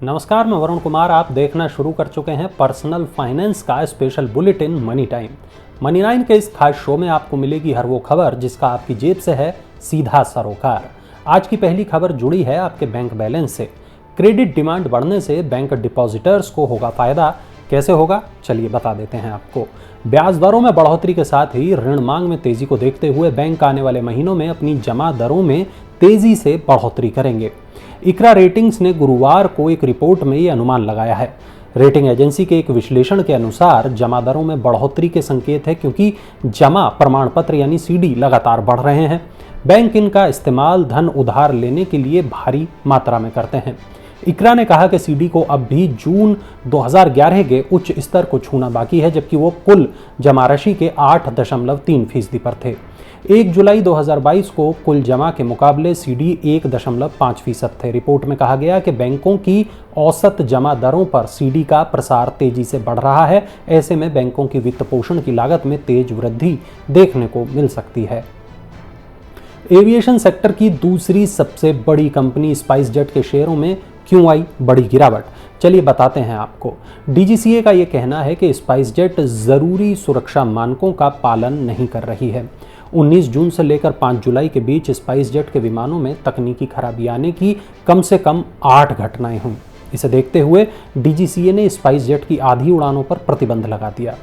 नमस्कार, मैं वरुण कुमार। आप देखना शुरू कर चुके हैं पर्सनल फाइनेंस का special bulletin money time. Money 9 के इस खास शो में आपको मिलेगी हर वो खबर जिसका आपकी जेब से है सीधा सरोकार। आज की पहली खबर जुड़ी है आपके बैंक बैलेंस से। क्रेडिट डिमांड बढ़ने से बैंक डिपॉजिटर्स को होगा फायदा। कैसे होगा, चलिए बता देते हैं आपको। ब्याज दरों में बढ़ोतरी के साथ ही ऋण मांग में तेजी को देखते हुए बैंक आने वाले महीनों में अपनी जमा दरों में तेजी से बढ़ोतरी करेंगे। इक्रा रेटिंग्स ने गुरुवार को एक रिपोर्ट में ये अनुमान लगाया है। रेटिंग एजेंसी के एक विश्लेषण के अनुसार जमा दरों में बढ़ोतरी के संकेत है, क्योंकि जमा प्रमाण पत्र यानी सीडी लगातार बढ़ रहे हैं। बैंक इनका इस्तेमाल धन उधार लेने के लिए भारी मात्रा में करते हैं। इक्रा ने कहा कि सीडी को अब भी जून 2011 के उच्च स्तर को छूना बाकी है, जबकि वो कुल जमा राशि के 8.3% पर थे। 1 जुलाई 2022 को कुल जमा के मुकाबले सीडी 1.5% थे। रिपोर्ट में कहा गया कि बैंकों की औसत जमा दरों पर सीडी का प्रसार तेजी से बढ़ रहा है। ऐसे में बैंकों की वित्त पोषण की लागत में तेज वृद्धि देखने को मिल सकती है। एविएशन सेक्टर की दूसरी सबसे बड़ी कंपनी स्पाइसजेट के शेयरों में क्यों आई बड़ी गिरावट, चलिए बताते हैं आपको। डीजीसीए का यह कहना है कि स्पाइसजेट जरूरी सुरक्षा मानकों का पालन नहीं कर रही है। 19 जून से लेकर 5 जुलाई के बीच स्पाइसजेट के विमानों में तकनीकी खराबी आने की कम से कम 8 घटनाएं हुई। इसे देखते हुए डीजीसीए ने स्पाइसजेट की आधी उड़ानों पर प्रतिबंध लगा दिया।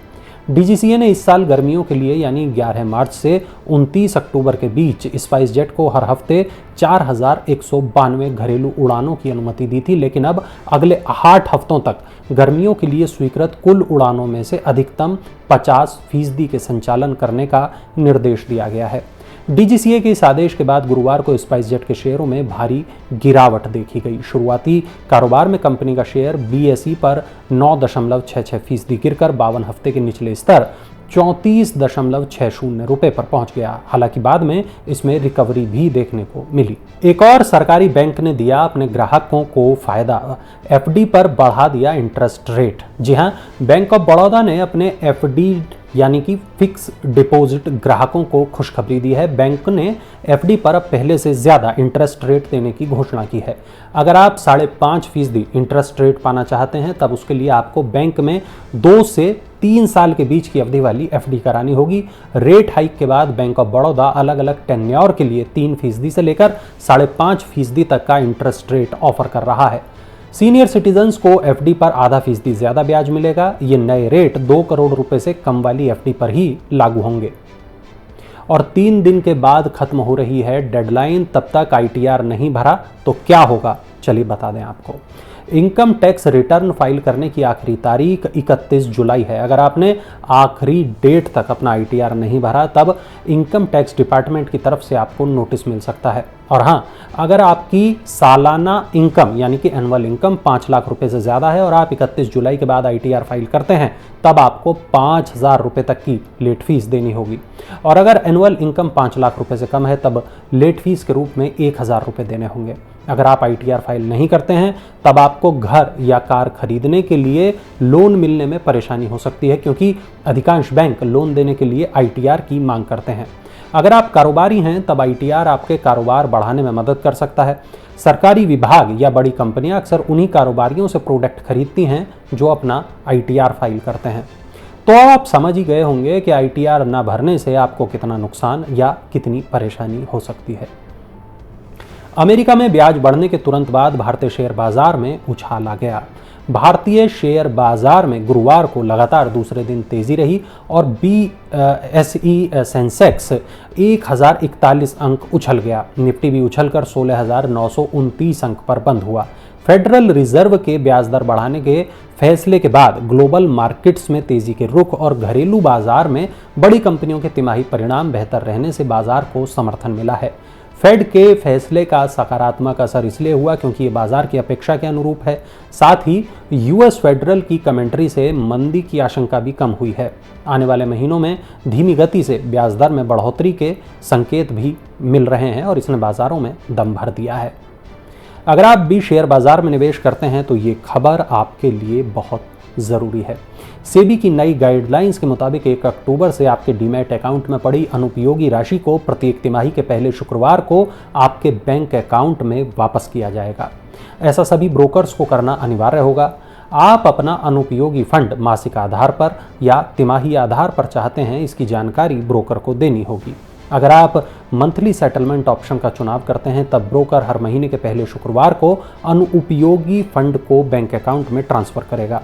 डीजीसीए ने इस साल गर्मियों के लिए यानी 11 मार्च से 29 अक्टूबर के बीच स्पाइसजेट को हर हफ्ते 4192 घरेलू उड़ानों की अनुमति दी थी, लेकिन अब अगले 8 हफ्तों तक गर्मियों के लिए स्वीकृत कुल उड़ानों में से अधिकतम 50% के संचालन करने का निर्देश दिया गया है। डीजीसीए के इस आदेश के बाद गुरुवार को स्पाइसजेट के शेयरों में भारी गिरावट देखी गई। शुरुआती कारोबार में कंपनी का शेयर बीएसई पर 9.66% गिरकर 52 हफ्ते के निचले स्तर 34.60 रुपए पर पहुंच गया। हालांकि बाद में इसमें रिकवरी भी देखने को मिली। एक और सरकारी बैंक ने दिया अपने ग्राहकों को फायदा, एफडी पर बढ़ा दिया इंटरेस्ट रेट। जी हां, बैंक ऑफ बड़ौदा ने अपने एफडी यानी कि फिक्स डिपॉजिट ग्राहकों को खुशखबरी दी है। बैंक ने एफडी पर अब पहले से ज्यादा इंटरेस्ट रेट देने की घोषणा की है। अगर आप 5.5% इंटरेस्ट रेट पाना चाहते हैं, तब उसके लिए आपको बैंक में 2 से 3 साल के बीच की अवधि वाली एफडी करानी होगी। रेट हाइक के बाद बैंक ऑफ बड़ौदा अलग अलग टेन्योर के लिए 3% से लेकर 5.5% तक का इंटरेस्ट रेट ऑफर कर रहा है। सीनियर सिटीजन्स को एफडी पर .5% ज्यादा ब्याज मिलेगा। ये नए रेट 2 करोड़ रुपए से कम वाली एफडी पर ही लागू होंगे। और 3 दिन के बाद खत्म हो रही है डेडलाइन, तब तक आईटीआर नहीं भरा तो क्या होगा, चलिए बता दें आपको। इनकम टैक्स रिटर्न फाइल करने की आखिरी तारीख 31 जुलाई है। अगर आपने आखिरी डेट तक अपना आईटीआर नहीं भरा, तब इनकम टैक्स डिपार्टमेंट की तरफ से आपको नोटिस मिल सकता है। और हाँ, अगर आपकी सालाना इनकम यानी कि एनुअल इनकम 5 लाख रुपए से ज़्यादा है और आप 31 जुलाई के बाद आईटीआर फाइल करते हैं, तब आपको 5,000 रुपये तक की लेट फीस देनी होगी। और अगर एनुअल इनकम 5 लाख रुपए से कम है, तब लेट फीस के रूप में 1,000 रुपये देने होंगे। अगर आप आईटीआर फाइल नहीं करते हैं, तब आपको घर या कार खरीदने के लिए लोन मिलने में परेशानी हो सकती है, क्योंकि अधिकांश बैंक लोन देने के लिए आईटीआर की मांग करते हैं। अगर आप कारोबारी हैं, तब आईटीआर आपके कारोबार बढ़ाने में मदद कर सकता है। सरकारी विभाग या बड़ी कंपनियां अक्सर उन्हीं कारोबारियों से प्रोडक्ट खरीदती हैं जो अपना आईटीआर फाइल करते हैं। तो आप समझ ही गए होंगे कि आईटीआर न भरने से आपको कितना नुकसान या कितनी परेशानी हो सकती है। अमेरिका में ब्याज बढ़ने के तुरंत बाद भारतीय शेयर बाजार में उछाल आ गया। भारतीय शेयर बाजार में गुरुवार को लगातार दूसरे दिन तेजी रही और बीएसई सेंसेक्स 1041 अंक उछल गया। निफ्टी भी उछलकर 16,929 अंक पर बंद हुआ। फेडरल रिजर्व के ब्याज दर बढ़ाने के फैसले के बाद ग्लोबल मार्केट्स में तेजी के रुख और घरेलू बाजार में बड़ी कंपनियों के तिमाही परिणाम बेहतर रहने से बाजार को समर्थन मिला है। फेड के फैसले का सकारात्मक असर इसलिए हुआ क्योंकि ये बाजार की अपेक्षा के अनुरूप है। साथ ही यूएस फेडरल की कमेंट्री से मंदी की आशंका भी कम हुई है। आने वाले महीनों में धीमी गति से ब्याज दर में बढ़ोतरी के संकेत भी मिल रहे हैं और इसने बाजारों में दम भर दिया है। अगर आप भी शेयर बाजार में निवेश करते हैं तो ये खबर आपके लिए बहुत ज़रूरी है। सेबी की नई गाइडलाइंस के मुताबिक 1 अक्टूबर से आपके डीमैट अकाउंट में पड़ी अनुपयोगी राशि को प्रत्येक तिमाही के पहले शुक्रवार को आपके बैंक अकाउंट में वापस किया जाएगा। ऐसा सभी ब्रोकर्स को करना अनिवार्य होगा। आप अपना अनुपयोगी फंड मासिक आधार पर या तिमाही आधार पर चाहते हैं, इसकी जानकारी ब्रोकर को देनी होगी। अगर आप मंथली सेटलमेंट ऑप्शन का चुनाव करते हैं, तब ब्रोकर हर महीने के पहले शुक्रवार को अनुपयोगी फंड को बैंक अकाउंट में ट्रांसफर करेगा।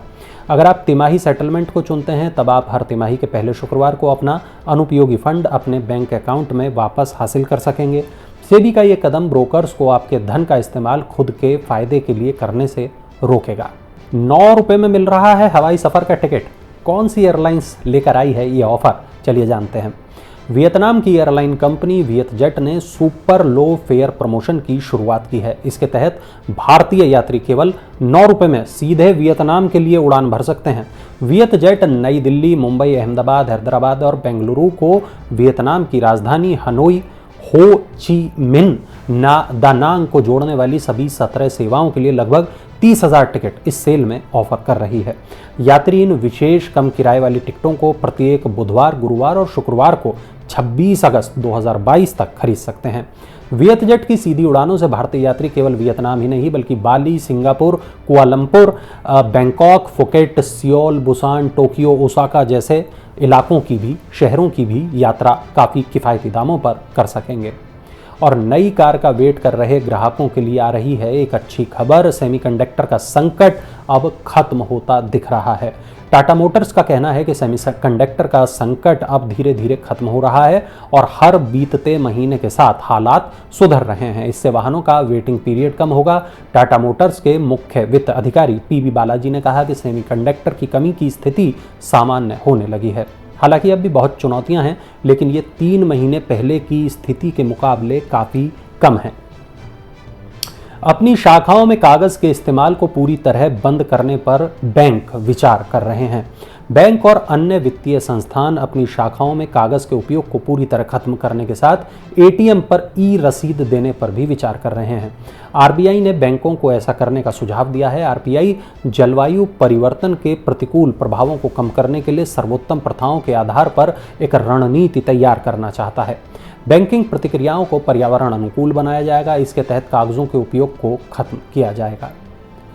अगर आप तिमाही सेटलमेंट को चुनते हैं, तब आप हर तिमाही के पहले शुक्रवार को अपना अनुपयोगी फंड अपने बैंक अकाउंट में वापस हासिल कर सकेंगे। सेबी का ये कदम ब्रोकर्स को आपके धन का इस्तेमाल खुद के फायदे के लिए करने से रोकेगा। 9 रुपये में मिल रहा है हवाई सफ़र का टिकट। कौन सी एयरलाइंस लेकर आई है ये ऑफर, चलिए जानते हैं। वियतनाम की एयरलाइन कंपनी वियतजेट ने सुपर लो फेयर प्रमोशन की शुरुआत की है। इसके तहत भारतीय यात्री केवल 9 रुपये में सीधे वियतनाम के लिए उड़ान भर सकते हैं। वियतजेट नई दिल्ली, मुंबई, अहमदाबाद, हैदराबाद और बेंगलुरु को वियतनाम की राजधानी हनोई, हो ची मिन्ह, दा नांग को जोड़ने वाली सभी 17 सेवाओं के लिए लगभग 30,000 टिकट इस सेल में ऑफर कर रही है। यात्री इन विशेष कम किराए वाली टिकटों को प्रत्येक बुधवार, गुरुवार और शुक्रवार को 26 अगस्त 2022 तक खरीद सकते हैं। वियतजेट की सीधी उड़ानों से भारतीय यात्री केवल वियतनाम ही नहीं बल्कि Bali, Singapore, Kuala Lumpur, Bangkok, Phuket, Seoul, Busan, Tokyo, Osaka जैसे इलाकों की भी, शहरों की भी यात्रा काफ़ी किफ़ायती दामों पर कर सकेंगे। और नई कार का वेट कर रहे ग्राहकों के लिए आ रही है एक अच्छी खबर। सेमीकंडक्टर का संकट अब खत्म होता दिख रहा है। टाटा मोटर्स का कहना है कि सेमीकंडक्टर का संकट अब धीरे धीरे खत्म हो रहा है और हर बीतते महीने के साथ हालात सुधर रहे हैं। इससे वाहनों का वेटिंग पीरियड कम होगा। टाटा मोटर्स के मुख्य वित्त अधिकारी पीबी बालाजी ने कहा कि सेमीकंडक्टर की कमी की स्थिति सामान्य होने लगी है। हालांकि अब भी बहुत चुनौतियां हैं, लेकिन ये 3 महीने पहले की स्थिति के मुकाबले काफ़ी कम है। अपनी शाखाओं में कागज़ के इस्तेमाल को पूरी तरह बंद करने पर बैंक विचार कर रहे हैं। बैंक और अन्य वित्तीय संस्थान अपनी शाखाओं में कागज़ के उपयोग को पूरी तरह खत्म करने के साथ एटीएम पर ई रसीद देने पर भी विचार कर रहे हैं। आरबीआई ने बैंकों को ऐसा करने का सुझाव दिया है। आरबीआई जलवायु परिवर्तन के प्रतिकूल प्रभावों को कम करने के लिए सर्वोत्तम प्रथाओं के आधार पर एक रणनीति तैयार करना चाहता है। बैंकिंग प्रक्रियाओं को पर्यावरण अनुकूल बनाया जाएगा। इसके तहत कागजों के उपयोग को खत्म किया जाएगा।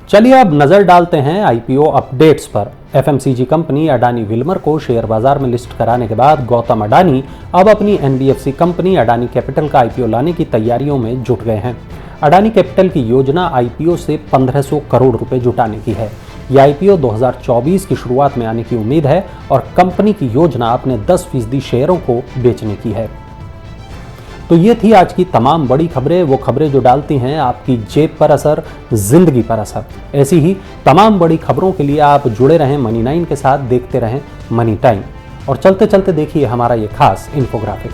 चलिए अब नजर डालते हैं आईपीओ अपडेट्स पर। एफएमसीजी कंपनी अडानी विल्मर को शेयर बाजार में लिस्ट कराने के बाद गौतम अडानी अब अपनी एनबीएफसी कंपनी अडानी कैपिटल का आईपीओ लाने की तैयारियों में जुट गए हैं। अडानी कैपिटल की योजना आईपीओ से 1500 करोड़ रुपए जुटाने की है। यह आईपीओ 2024 की शुरुआत में आने की उम्मीद है और कंपनी की योजना अपने 10% शेयरों को बेचने की है। तो ये थी आज की तमाम बड़ी खबरें, वो खबरें जो डालती हैं आपकी जेब पर असर, जिंदगी पर असर। ऐसी ही तमाम बड़ी खबरों के लिए आप जुड़े रहें मनी 9 के साथ, देखते रहें मनी टाइम और चलते चलते देखिए हमारा ये खास इन्फोग्राफिक।